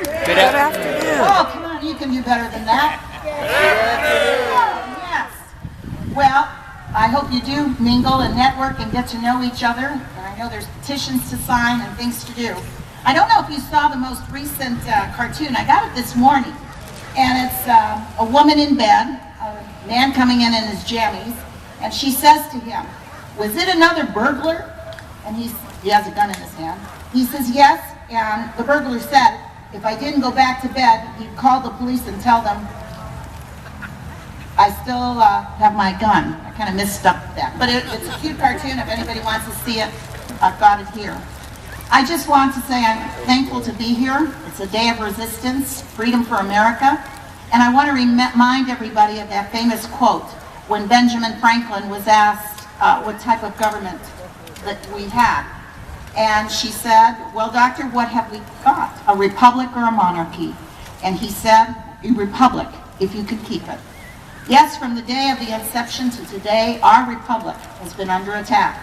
Good afternoon. Oh, come on, you can do better than that. Yes. Well, I hope you do mingle and network and get to know each other. And I know there's petitions to sign and things to do. I don't know if you saw the most recent cartoon. I got it this morning. And it's a woman in bed, a man coming in his jammies, and she says to him, "Was it another burglar?" And he has a gun in his hand. He says, "Yes." And the burglar said, if I didn't go back to bed, he'd call the police and tell them I still have my gun. I kind of missed up that. But it's a cute cartoon. If anybody wants to see it, I've got it here. I just want to say I'm thankful to be here. It's a day of resistance, freedom for America. And I want to remind everybody of that famous quote when Benjamin Franklin was asked what type of government that we had. And she said, "Well, doctor, what have we got? A republic or a monarchy?" And he said, "A republic, if you could keep it." Yes, from the day of the inception to today, our republic has been under attack.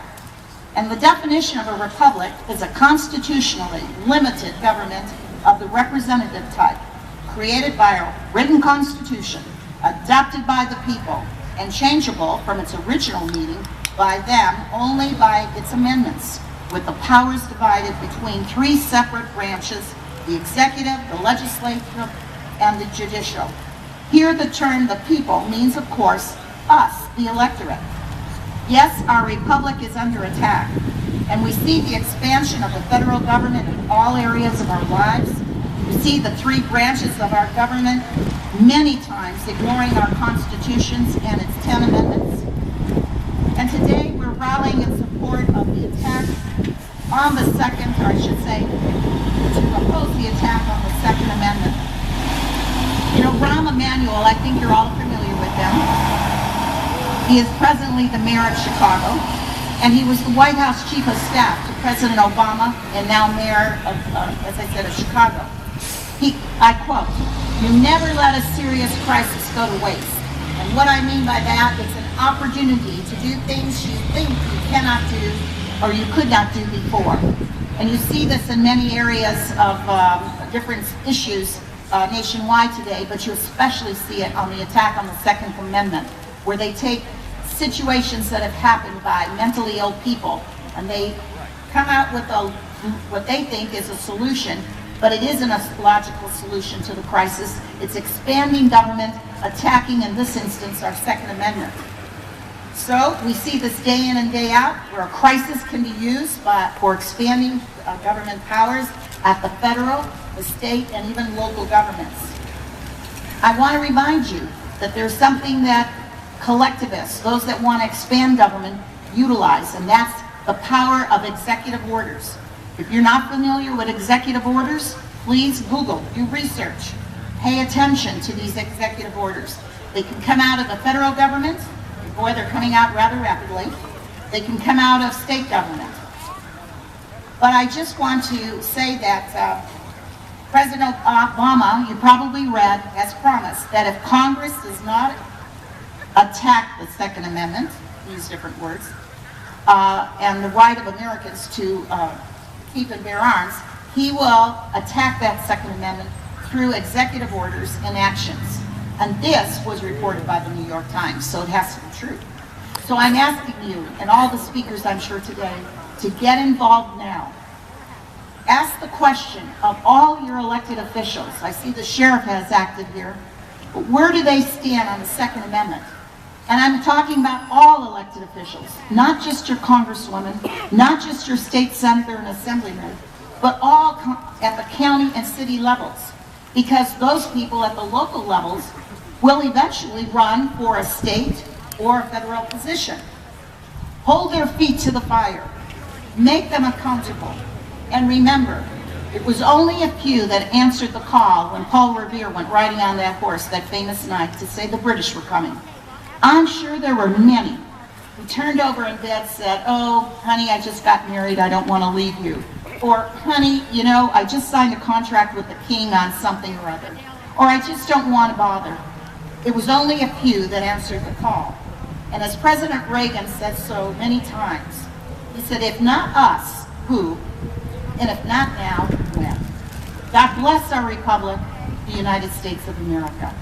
And the definition of a republic is a constitutionally limited government of the representative type, created by a written constitution, adopted by the people, and changeable from its original meaning by them only by its amendments, with the powers divided between three separate branches, the executive, the legislative, and the judicial. Here the term "the people" means, of course, us, the electorate. Yes, our republic is under attack, and we see the expansion of the federal government in all areas of our lives. We see the three branches of our government many times ignoring our constitutions and its 10 amendments. And today we're rallying in support of the attack on the second, or I should say, to oppose the attack on the Second Amendment. You know, Rahm Emanuel, I think you're all familiar with him. He is presently the mayor of Chicago, and he was the White House chief of staff to President Obama, and now mayor of, as I said, of Chicago. I quote, "You never let a serious crisis go to waste." And what I mean by that, it's an opportunity to do things you think you cannot do or you could not do before. And you see this in many areas of different issues nationwide today, but you especially see it on the attack on the Second Amendment, where they take situations that have happened by mentally ill people and they come out with what they think is a solution, but it isn't a logical solution to the crisis. It's expanding government, attacking, in this instance, our Second Amendment. So we see this day in and day out where a crisis can be used for expanding government powers at the federal, the state, and even local governments. I want to remind you that there's something that collectivists, those that want to expand government, utilize, and that's the power of executive orders. If you're not familiar with executive orders, please Google, do research, pay attention to these executive orders. They can come out of the federal government. Boy, they're coming out rather rapidly. They can come out of state government. But I just want to say that President Obama, you probably read, has promised that if Congress does not attack the Second Amendment, use different words, and the right of Americans to keep and bear arms, he will attack that Second Amendment through executive orders and actions. And this was reported by the New York Times, so it has to be true. So I'm asking you, and all the speakers I'm sure today, to get involved now. Ask the question of all your elected officials. I see the sheriff has acted here, but where do they stand on the Second Amendment? And I'm talking about all elected officials, not just your congresswoman, not just your state senator and assemblyman, but all at the county and city levels. Because those people at the local levels will eventually run for a state or a federal position. Hold their feet to the fire. Make them accountable. And remember, it was only a few that answered the call when Paul Revere went riding on that horse that famous night to say the British were coming. I'm sure there were many who turned over in bed and said, "Oh, honey, I just got married. I don't want to leave you." Or, "Honey, you know, I just signed a contract with the king on something or other." Or, "I just don't want to bother." It was only a few that answered the call. And as President Reagan said so many times, he said, "If not us, who? And if not now, when?" God bless our republic, the United States of America.